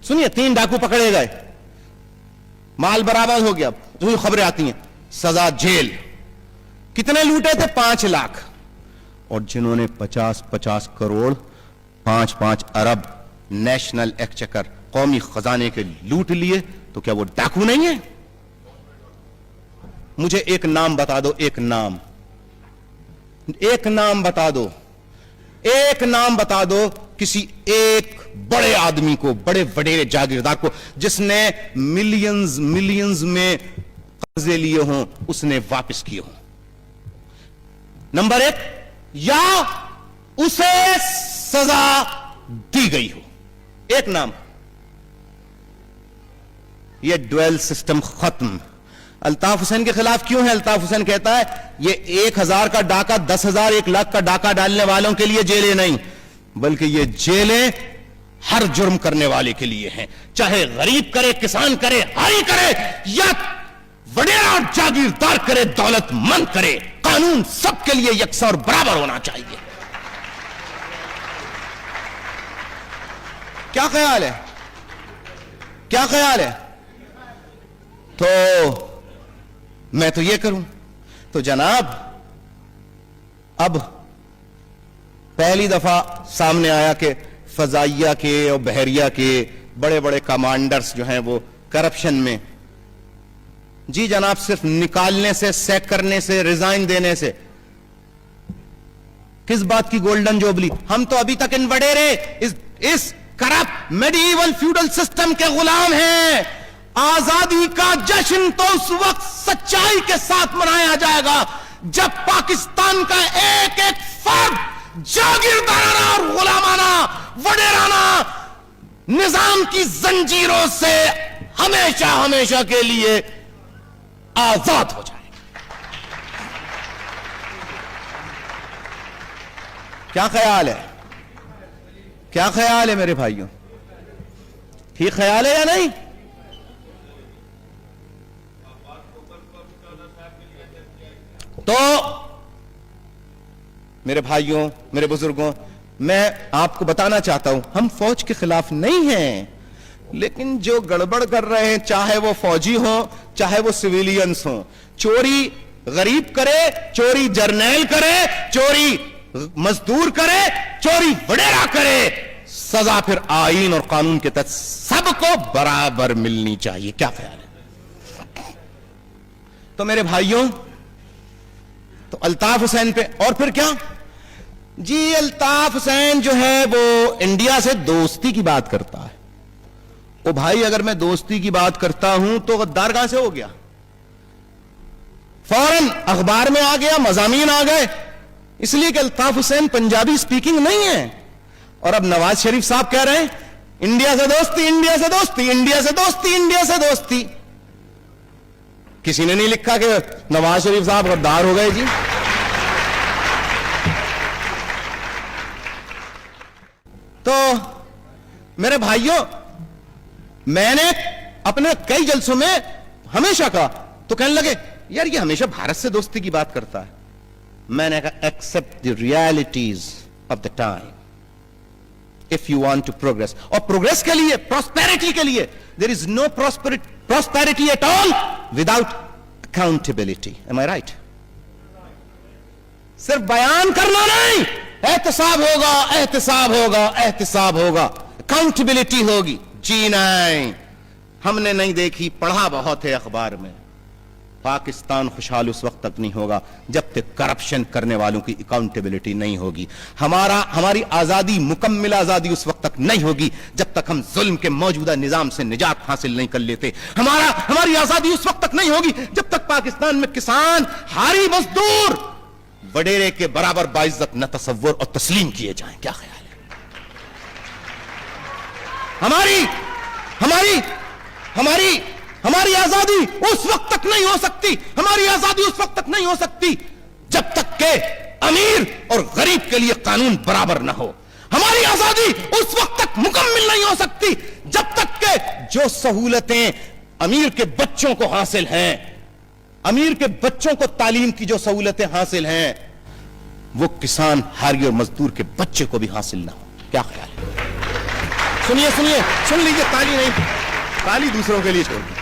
سنیے 3 ڈاکو پکڑے گئے, مال برآمد ہو گیا, تو خبریں آتی ہیں سزا جیل. کتنے لوٹے تھے؟ 5 لاکھ. اور جنہوں نے 50 کروڑ 5 ارب نیشنل ایکسچیکر قومی خزانے کے لوٹ لیے, تو کیا وہ ڈاکو نہیں ہے؟ مجھے ایک نام بتا دو, ایک نام بتا دو, ایک نام بتا دو کسی ایک بڑے آدمی کو, بڑے وڈیرے جاگیردار کو جس نے ملینز میں قرضے لیے ہوں, اس نے واپس کیے ہوں. نمبر 1, یا اسے سزا دی گئی ہو. ایک نام. یہ ڈویل سسٹم ختم. الطاف حسین کے خلاف کیوں ہے؟ الطاف حسین کہتا ہے یہ 1000 کا ڈاکہ 10,000 1 لاکھ کا ڈاکہ ڈالنے والوں کے لیے جیلیں نہیں, بلکہ یہ جیلیں ہر جرم کرنے والے کے لیے ہیں, چاہے غریب کرے, کسان کرے, ہاری کرے, یا وڈیرا اور جاگیردار کرے, دولت مند کرے. قانون سب کے لیے یکساں اور برابر ہونا چاہیے. کیا خیال ہے؟ کیا خیال ہے؟ تو میں تو یہ کروں. تو جناب اب پہلی دفعہ سامنے آیا کہ فضائیہ کے اور بحریہ کے بڑے بڑے کمانڈرز جو ہیں وہ کرپشن میں. جی جناب, صرف نکالنے سے, سیک کرنے سے, ریزائن دینے سے کس بات کی گولڈن جوبلی؟ ہم تو ابھی تک ان وڈیرے اس کرپٹ میڈیول فیوڈل سسٹم کے غلام ہیں. آزادی کا جشن تو اس وقت سچائی کے ساتھ منایا جائے گا جب پاکستان کا ایک ایک فرد جاگیردارانہ اور غلامانہ وڈیرانہ نظام کی زنجیروں سے ہمیشہ کے لیے آزاد ہو جائے. کیا خیال ہے؟ کیا خیال ہے میرے بھائیوں؟ ٹھیک خیال ہے یا نہیں؟ تو میرے بھائیوں, میرے بزرگوں, میں آپ کو بتانا چاہتا ہوں ہم فوج کے خلاف نہیں ہیں, لیکن جو گڑبڑ کر رہے ہیں, چاہے وہ فوجی ہوں چاہے وہ سویلینز ہوں, چوری غریب کرے, چوری جرنیل کرے, چوری مزدور کرے, چوری وڈیرا کرے, سزا پھر آئین اور قانون کے تحت سب کو برابر ملنی چاہیے. کیا خیال ہے؟ تو میرے بھائیوں, تو الطاف حسین پہ اور پھر کیا جی, الطاف حسین جو ہے وہ انڈیا سے دوستی کی بات کرتا ہے. او بھائی, اگر میں دوستی کی بات کرتا ہوں تو غدار کہاں سے ہو گیا؟ فوراً اخبار میں آ گیا, مضامین آ گئے, اس لیے کہ الطاف حسین پنجابی سپیکنگ نہیں ہے. اور اب نواز شریف صاحب کہہ رہے ہیں انڈیا سے دوستی, انڈیا سے دوستی, انڈیا سے دوستی, انڈیا سے دوستی. کسی نے نہیں لکھا کہ نواز شریف صاحب غدار ہو گئے جی. تو میرے بھائیوں, میں نے اپنے کئی جلسوں میں ہمیشہ کہا, تو کہنے لگے یار یہ ہمیشہ بھارت سے دوستی کی بات کرتا ہے. میں نے کہا accept the realities of the time if you want to progress. اور پروگریس کے لیے, پراسپیرٹی کے لیے, there is no prosperity at all without accountability. Am I right? صرف بیان کرنا نہیں, احتساب ہوگا, احتساب ہوگا, احتساب ہوگا, accountability ہوگی. جی نہیں, ہم نے نہیں دیکھی, پڑھا بہت ہے اخبار میں. پاکستان خوشحال اس وقت تک نہیں ہوگا جب تک کرپشن کرنے والوں کی اکاؤنٹیبلٹی نہیں ہوگی. ہماری آزادی, مکمل آزادی اس وقت تک نہیں ہوگی جب تک ہم ظلم کے موجودہ نظام سے نجات حاصل نہیں کر لیتے. ہماری آزادی اس وقت تک نہیں ہوگی جب تک پاکستان میں کسان, ہاری مزدور وڈیرے کے برابر باعزت نہ تصور اور تسلیم کیے جائیں. کیا خیال ہے؟ ہماری آزادی اس وقت تک نہیں ہو سکتی, ہماری آزادی اس وقت تک نہیں ہو سکتی جب تک کہ امیر اور غریب کے لیے قانون برابر نہ ہو. ہماری آزادی اس وقت تک مکمل نہیں ہو سکتی جب تک کہ جو سہولتیں امیر کے بچوں کو حاصل ہیں, امیر کے بچوں کو تعلیم کی جو سہولتیں حاصل ہیں, وہ کسان, ہاری اور مزدور کے بچے کو بھی حاصل نہ ہو. کیا خیال ہے؟ सुनिए सुनिए, सुन लीजिए, ताली नहीं, ताली दूसरों के लिए छोड़ दीजिए।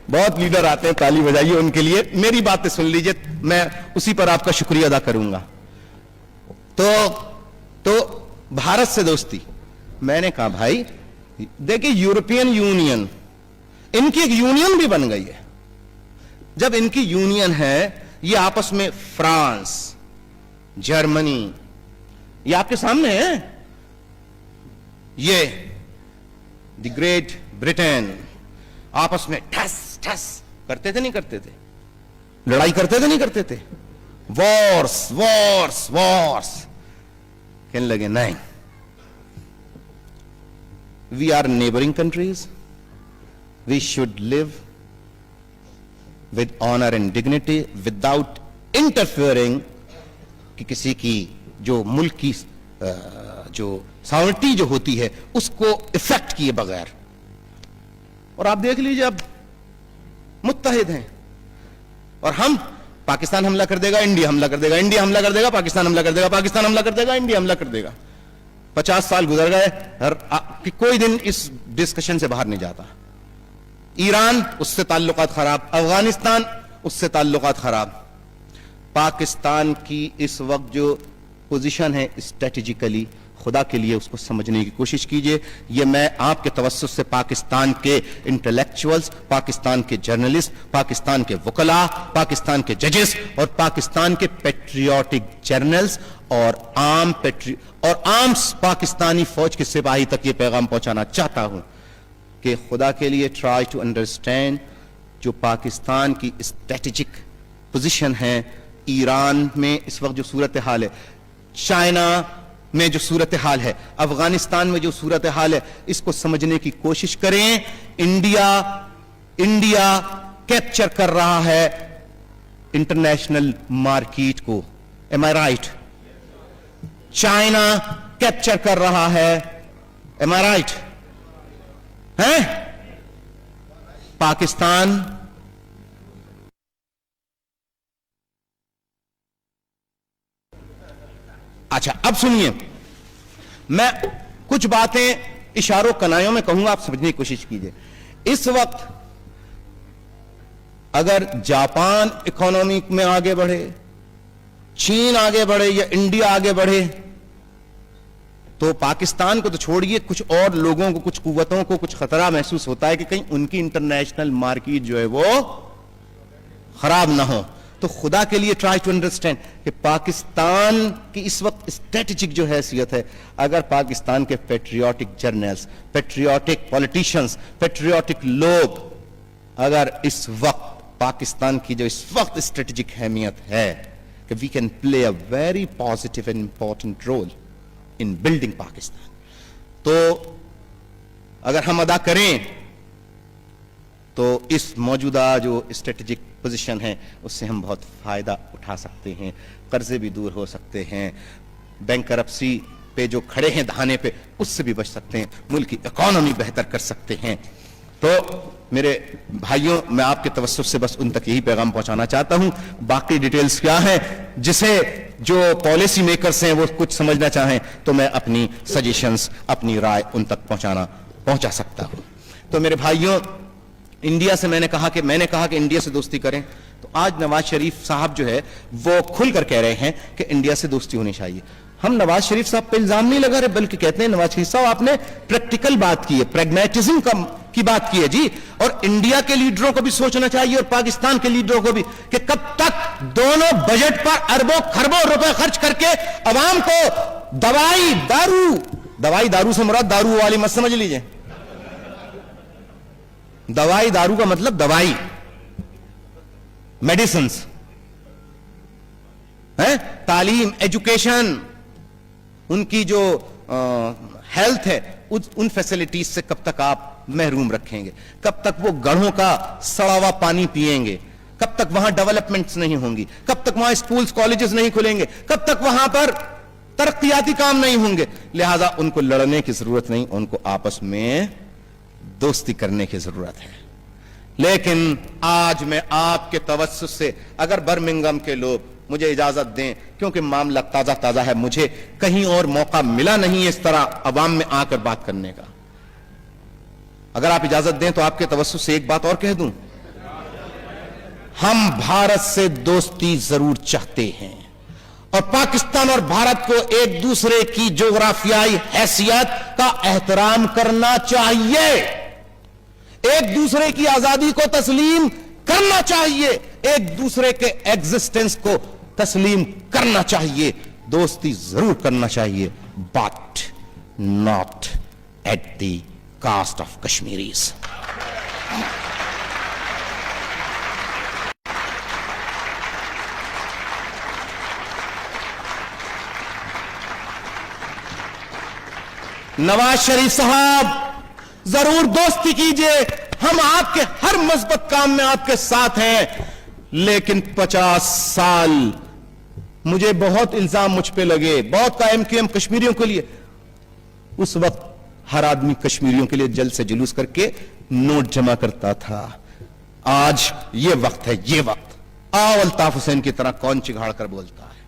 बहुत लीडर आते हैं, ताली बजाइए उनके लिए, मेरी बातें सुन लीजिए, मैं उसी पर आपका शुक्रिया अदा करूंगा। तो भारत से दोस्ती, मैंने कहा भाई देखिए, यूरोपियन यूनियन, इनकी एक यूनियन भी बन गई है। जब इनकी यूनियन है, ये आपस में फ्रांस, जर्मनी, ये आपके सामने है, ये द ग्रेट ब्रिटेन आपस में ठस ठस करते थे, नहीं करते थे? लड़ाई करते थे, नहीं करते थे? वॉर्स वॉर्स वॉर्स, कहने लगे नहीं, we are neighbouring countries, we should live with honour and dignity without interfering, कि किसी की जो मुल्क की जो सॉवरेनिटी जो होती है उसको इफेक्ट किए बगैर। और आप देख लीजिए, अब मुत्तहिद हैं, और हम, पाकिस्तान हमला कर देगा, इंडिया हमला कर देगा, इंडिया हमला कर देगा, पाकिस्तान हमला कर देगा, पाकिस्तान हमला कर देगा, इंडिया हमला कर देगा। 50 साल गुजर गए, कि कोई दिन इस डिस्कशन से बाहर नहीं जाता। ईरान, उससे ताल्लुकात खराब, अफगानिस्तान, उससे ताल्लुकात खराब। पाकिस्तान की इस वक्त जो पोजीशन है स्ट्रेटेजिकली, खुदा के लिए उसको समझने की कोशिश कीजिए। ये मैं आपके तवस्सुस से पाकिस्तान के इंटेलेक्चुअल्स, पाकिस्तान के जर्नलिस्ट, पाकिस्तान के वकला, पाकिस्तान के जजेस और पाकिस्तान के पेट्रियाटिक जर्नल्स और आम पाकिस्तानी फौज के सिपाही तक ये पैगाम पहुंचाना चाहता हूं कि खुदा के लिए ट्राई टू अंडरस्टैंड जो पाकिस्तान की स्ट्रेटेजिक पोजीशन है, ईरान में इस वक्त जो सूरत हाल है, चाइना में जो सूरत हाल है, अफगानिस्तान में जो सूरत हाल है, इसको समझने की कोशिश करें। इंडिया कैप्चर कर रहा है इंटरनेशनल मार्केट को, एम आई राइट? चाइना कैप्चर कर रहा है, एम आई राइट? है पाकिस्तान अच्छा, अब सुनिए, मैं कुछ बातें इशारों कनायों में कहूंगा, आप समझने की कोशिश कीजिए। इस वक्त अगर जापान इकोनॉमी में आगे बढ़े, चीन आगे बढ़े या इंडिया आगे बढ़े, तो पाकिस्तान को तो छोड़िए, कुछ और लोगों को, कुछ कुव्वतों को कुछ खतरा महसूस होता है कि कहीं उनकी इंटरनेशनल मार्केट जो है वो खराब ना हो। तो खुदा के लिए ट्राई टू अंडरस्टैंड कि पाकिस्तान की इस वक्त स्ट्रेटेजिक जो हैसियत है, अगर पाकिस्तान के patriotic journals, patriotic politicians, patriotic लोग अगर इस वक्त पाकिस्तान की जो इस वक्त स्ट्रेटेजिक अहमियत है कि we can play a very positive and important role in building Pakistan, तो अगर हम अदा करें तो इस मौजूदा जो स्ट्रेटेजिक पोजीशन है उससे हम बहुत फायदा उठा सकते हैं, कर्जे भी दूर हो सकते हैं, बैंक करप्सी पे जो खड़े हैं धाने पे उससे भी बच सकते हैं, मुल्क की इकोनॉमी बेहतर कर सकते हैं। तो मेरे भाइयों, मैं आपके तवज्जुह से बस उन तक यही पैगाम पहुंचाना चाहता हूं। बाकी डिटेल्स क्या है, जिसे जो पॉलिसी मेकर्स हैं वो कुछ समझना चाहें तो मैं अपनी सजेशंस, अपनी राय उन तक पहुंचा सकता हूं। तो मेरे भाइयों, इंडिया से मैंने कहा कि इंडिया से दोस्ती करें, तो आज नवाज शरीफ साहब जो है वो खुलकर कह रहे हैं कि इंडिया से दोस्ती होनी चाहिए। हम नवाज शरीफ साहब पे इल्जाम नहीं लगा रहे, बल्कि कहते हैं नवाज शरीफ साहब आपने प्रैक्टिकल बात की है, प्रैग्मेटिज्म की बात की है जी। और इंडिया के लीडरों को भी सोचना चाहिए और पाकिस्तान के लीडरों को भी कि कब तक दोनों बजट पर अरबों खरबों रुपए खर्च करके अवाम को दवाई दारू से मुराद दारू वाली मत समझ लीजिए, दवाई दारू का मतलब दवाई, मेडिसिन्स है, तालीम, एजुकेशन, उनकी जो हेल्थ है, उन फैसिलिटीज से कब तक आप महरूम रखेंगे? कब तक वो गढ़ों का सड़ा हुआ पानी पिएंगे? कब तक वहां डेवलपमेंट्स नहीं होंगी? कब तक वहां स्कूल्स कॉलेजेस नहीं खुलेंगे? कब तक वहां पर तरक्याती काम नहीं होंगे? लिहाजा उनको लड़ने की जरूरत नहीं, उनको आपस में दोस्ती करने की जरूरत है। लेकिन आज मैं आपके तवज्जुह से, अगर बर्मिंघम के लोग मुझे इजाजत दें, क्योंकि मामला ताजा ताजा है, मुझे कहीं और मौका मिला नहीं इस तरह अवाम में आकर बात करने का। अगर आप इजाजत दें तो आपके तवज्जुह से एक बात और कह दूं, हम भारत से दोस्ती जरूर चाहते हैं और पाकिस्तान और भारत को एक दूसरे की जोग्राफियाई हैसियत का एहतराम करना चाहिए, एक दूसरे की आजादी को तस्लीम करना चाहिए, एक दूसरे के एग्जिस्टेंस को तस्लीम करना चाहिए, दोस्ती जरूर करना चाहिए, but not at the cost of Kashmiris. Nawaz Sharif साहब जरूर दोस्ती कीजिए, हम आपके हर मस्बत काम में आपके साथ हैं, लेकिन 50 साल मुझे बहुत इल्जाम मुझ पे लगे, बहुत कायम किए हम कश्मीरियों के लिए। उस वक्त हर आदमी कश्मीरियों के लिए जल्द से जुलूस करके नोट जमा करता था। आज ये वक्त है, ये वक्त। आओ अल्ताफ हुसैन की तरह कौन चिघाड़ कर बोलता है।